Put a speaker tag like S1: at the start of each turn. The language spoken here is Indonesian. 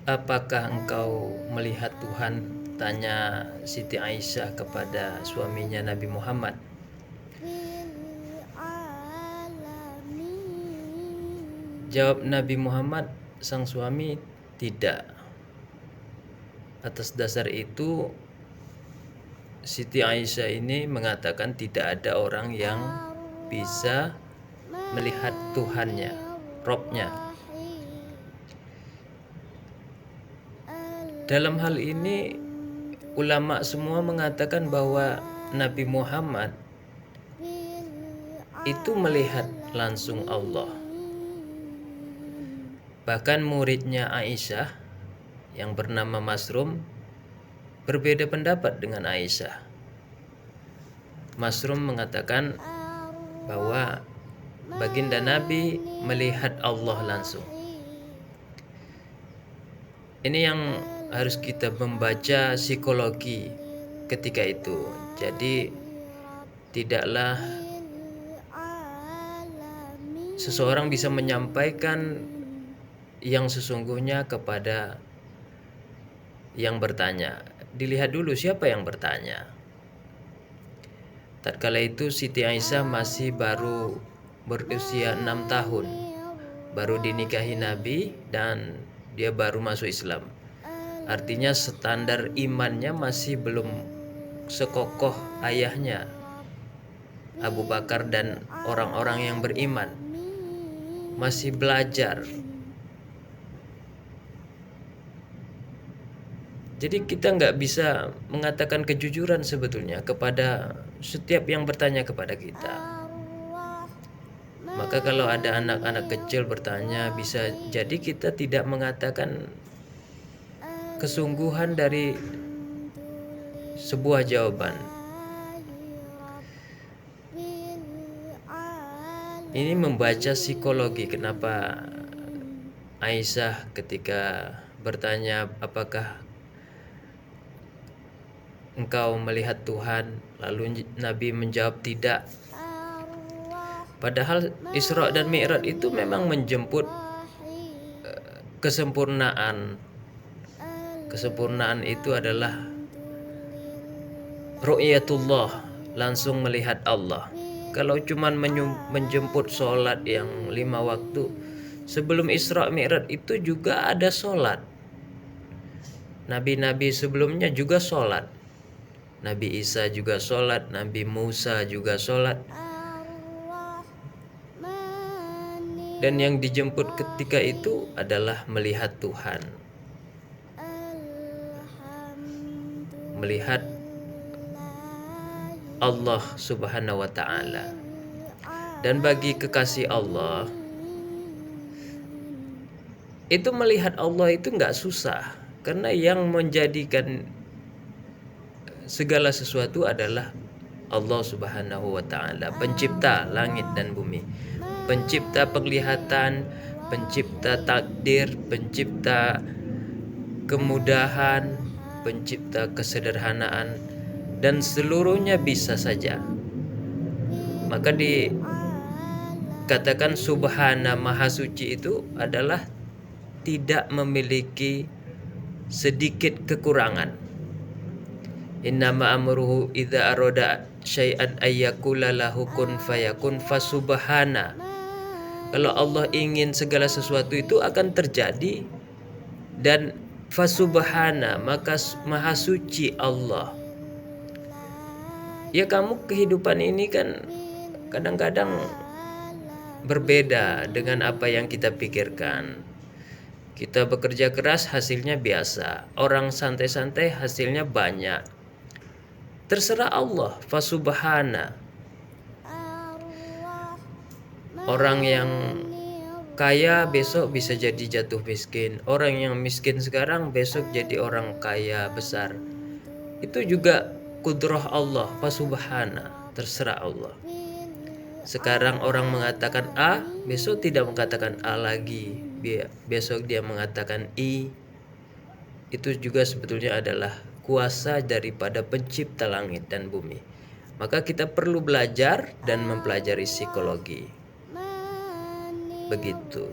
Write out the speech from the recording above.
S1: Apakah engkau melihat Tuhan? Tanya Siti Aisyah kepada suaminya Nabi Muhammad. Jawab Nabi Muhammad, sang suami, tidak. Atas dasar itu Siti Aisyah ini mengatakan tidak ada orang yang bisa melihat Tuhannya, Robnya. Dalam hal ini ulama semua mengatakan bahwa Nabi Muhammad itu melihat langsung Allah. Bahkan muridnya Aisyah yang bernama Masrum berbeda pendapat dengan Aisyah. Masrum mengatakan bahwa baginda Nabi melihat Allah langsung. Ini yang harus kita membaca psikologi ketika itu. Jadi tidaklah seseorang bisa menyampaikan yang sesungguhnya kepada yang bertanya. Dilihat dulu siapa yang bertanya. Tatkala itu Siti Aisyah masih baru berusia 6 tahun. Baru dinikahi Nabi dan dia baru masuk Islam. Artinya standar imannya masih belum sekokoh ayahnya Abu Bakar dan orang-orang yang beriman. Masih belajar. Jadi kita nggak bisa mengatakan kejujuran sebetulnya kepada setiap yang bertanya kepada kita. Maka kalau ada anak-anak kecil bertanya, bisa jadi kita tidak mengatakan kesungguhan dari sebuah jawaban. Ini membaca psikologi kenapa Aisyah ketika bertanya apakah engkau melihat Tuhan, lalu Nabi menjawab tidak. Padahal Isra dan Mi'raj itu memang menjemput kesempurnaan. Kesempurnaan itu adalah ru'yatullah, langsung melihat Allah. Kalau cuman menjemput sholat yang 5 waktu, sebelum Isra Mi'raj itu juga ada sholat. Nabi-nabi sebelumnya juga sholat. Nabi Isa juga sholat, Nabi Musa juga sholat. Dan yang dijemput ketika itu adalah melihat Tuhan. Melihat Allah Subhanahu wa ta'ala. Dan bagi kekasih Allah, itu melihat Allah itu gak susah. Karena yang menjadikan segala sesuatu adalah Allah Subhanahu wa ta'ala, pencipta langit dan bumi, pencipta penglihatan, pencipta takdir, pencipta kemudahan, pencipta kesederhanaan, dan seluruhnya bisa saja. Maka dikatakan subhana, maha suci itu adalah tidak memiliki sedikit kekurangan. Innama amruhu idza arada syai'an ayyakula lahu kun fayakun fasubhana. Kalau Allah ingin segala sesuatu itu akan terjadi, dan fasubhana, maka maha suci Allah. Ya kamu kehidupan ini kan kadang-kadang berbeda dengan apa yang kita pikirkan. Kita bekerja keras hasilnya biasa, orang santai-santai hasilnya banyak. Terserah Allah, fasubhana. Orang yang kaya besok bisa jadi jatuh miskin. Orang yang miskin sekarang besok jadi orang kaya besar. Itu juga kudrah Allah, fasubhana. Terserah Allah. Sekarang orang mengatakan A, besok tidak mengatakan A lagi. Besok dia mengatakan I. Itu juga sebetulnya adalah kuasa daripada pencipta langit dan bumi. Maka kita perlu belajar dan mempelajari psikologi. Begitu.